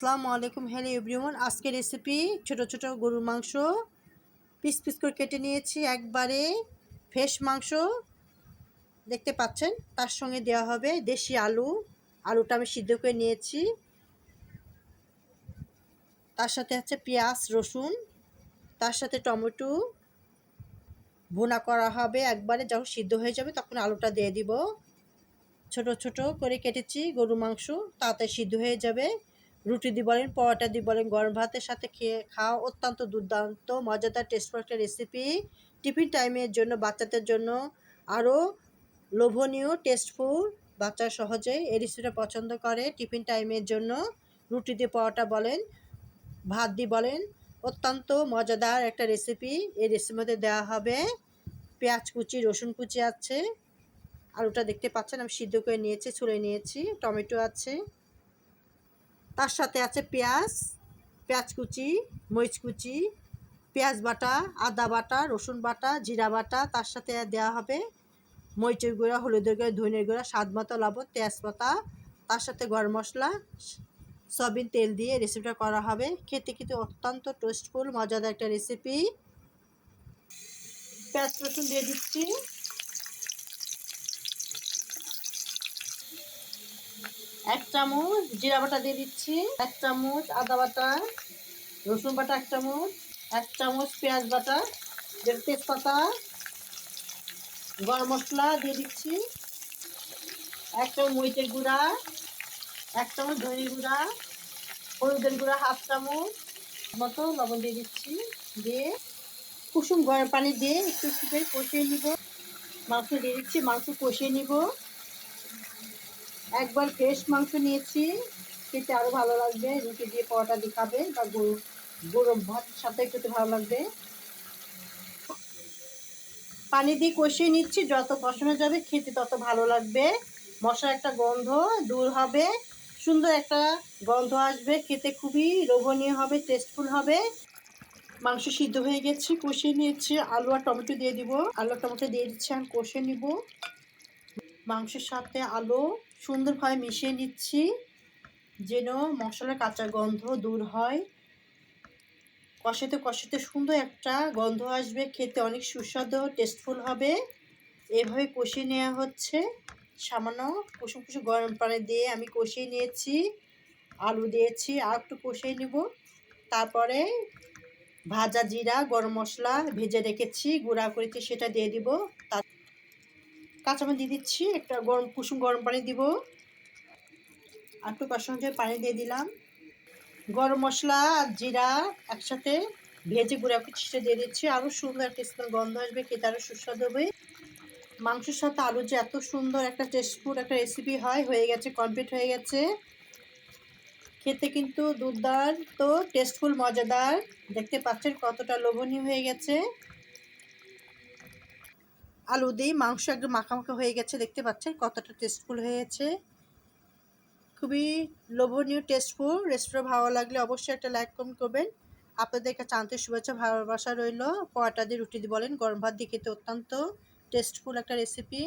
আসসালামু আলাইকুম, hello everyone. আজকের রেসিপি ছোট ছোট গরুর মাংস পিস পিস করে কেটে নিয়েছি, একবারে ফ্রেশ মাংস দেখতে পাচ্ছেন। তার সঙ্গে দেওয়া হবে দেশি আলুটা আমি সিদ্ধ করে নিয়েছি। তার সাথে আছে পেঁয়াজ রসুন, তার সাথে টমেটো ভুনা করা হবে। একবারে যখন সিদ্ধ হয়ে যাবে তখন আলুটা দিয়ে দিব। ছোট ছোট করে কেটেছি গরুর মাংস, তাড়াতাড়ি সিদ্ধ হয়ে যাবে। রুটি দিয়ে বলেন, পরোটা দিয়ে বলেন, গরম ভাতের সাথে খাওয়া অত্যন্ত দুর্দান্ত মজাদার টেস্টফুল একটা রেসিপি। টিফিন টাইমের জন্য, বাচ্চাদের জন্য আরও লোভনীয় টেস্টফুল। বাচ্চা সহজেই এই রেসিপিটা পছন্দ করে। টিফিন টাইমের জন্য রুটি দিয়ে, পরোটা বলেন, ভাত দিয়ে বলেন, অত্যন্ত মজাদার একটা রেসিপি। এই রেসিপির মধ্যে দেওয়া হবে পেঁয়াজ কুচি, রসুন কুচি আছে, আলুটা দেখতে পাচ্ছেন আমি সিদ্ধ করে নিয়েছি, ছুলে নিয়েছি, টমেটো আছে, তার সাথে আছে পেঁয়াজ কুচি, মরিচ কুচি, পেঁয়াজ বাটা, আদা বাটা, রসুন বাটা, জিরা বাটা। তার সাথে দেওয়া হবে মরিচের গুঁড়া, হলুদের গুঁড়া, ধনের গুঁড়া, স্বাদ মতো লবণ, তেজপাতা, তার সাথে গরম মশলা, সয়াবিন তেল দিয়ে রেসিপিটা করা হবে। খেতে খেতে অত্যন্ত টেস্টফুল মজাদার একটা রেসিপি। পেঁয়াজ রসুন দিয়ে দিচ্ছি, এক চামচ জিরা বাটা দিয়ে দিচ্ছি, এক চামচ আদা বাটা, রসুন বাটা এক চামচ পেঁয়াজ বাটা, তেজপাতা, গরম মশলা দিয়ে দিচ্ছি, এক চামচ মরিচের গুঁড়া, এক চামচ ধনের গুঁড়া, হলুদের গুঁড়া হাফ চামচ মতো, লবণ দিয়ে দিচ্ছি। দিয়ে কুসুম গরম পানি দিয়ে একটু একটু কষিয়ে নিব। মাংস দিয়ে দিচ্ছি, মাংস কষিয়ে নিব। একবার ফ্রেশ মাংস নিয়েছি, খেতে আরও ভালো লাগবে। রুটি দিয়ে, পরোটা দিয়ে খাবে বা গরম ভাতের সাথে খেতে ভালো লাগবে। পানি দিয়ে কষিয়ে নিচ্ছি, যত কষানো যাবে খেতে তত ভালো লাগবে। মশলার একটা গন্ধ দূর হবে, সুন্দর একটা গন্ধ আসবে, খেতে খুবই লোভনীয় হবে, টেস্টফুল হবে। মাংস সিদ্ধ হয়ে গেছে, কষিয়ে নিয়েছি। আলু আর টমেটো দিয়ে দিব, আলু আর টমেটো দিয়ে দিচ্ছি, আমি কষিয়ে নিব। মাংসের সাথে আলু সুন্দরভাবে মিশিয়ে নিচ্ছি, যেন মশলার কাঁচা গন্ধ দূর হয়। কষাতে কষাতে সুন্দর একটা গন্ধ আসবে, খেতে অনেক সুস্বাদু টেস্টফুল হবে। এভাবে কষিয়ে নেওয়া হচ্ছে। সামান্য কুসুম কুসুম গরম পানি দিয়ে আমি কষিয়ে নিয়েছি, আলু দিয়েছি, আর একটু কষিয়ে নিব। তারপরে ভাজা জিরা, গরম মশলা ভেজে রেখেছি, গুঁড়া করেছি, সেটা দিয়ে দিব। তার কাঁচামরিচ দিয়ে দিচ্ছি, একটা কুসুম গরম পানি দিব, আর একটু কষানোর জন্য পানি দিয়ে দিলাম। গরম মশলা আর জিরা একসাথে ভেজে গুঁড়া করে সেটা দিয়ে দিচ্ছি, আরও সুন্দর একটা স্মেল গন্ধ আসবে, খেতে আরও সুস্বাদু হবে। মাংসের সাথে আলু যে এত সুন্দর একটা টেস্টফুল একটা রেসিপি হয়, হয়ে গেছে, কমপ্লিট হয়ে গেছে। খেতে কিন্তু দুর্দান্ত টেস্টফুল মজাদার। দেখতে পাচ্ছেন কতটা লোভনীয় হয়ে গেছে। আলু দিয়ে মাংস একদম মাখামাখা হয়ে গেছে, দেখতে পাচ্ছেন কতটা টেস্টফুল হয়েছে। খুবই লোভনীয় টেস্টফুল। রেসিপিটা ভালো লাগলে অবশ্যই একটা লাইক কমেন্ট করবেন। আপনাদের কাছে আন্তরিক শুভেচ্ছা ভালোবাসা রইল। পরোটা দিয়ে, রুটি দিয়ে বলেন, গরম ভাত দিয়ে খেতে অত্যন্ত টেস্টফুল একটা রেসিপি।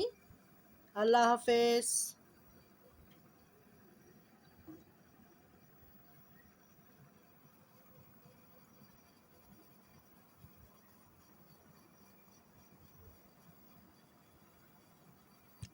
আল্লাহ হাফেজ।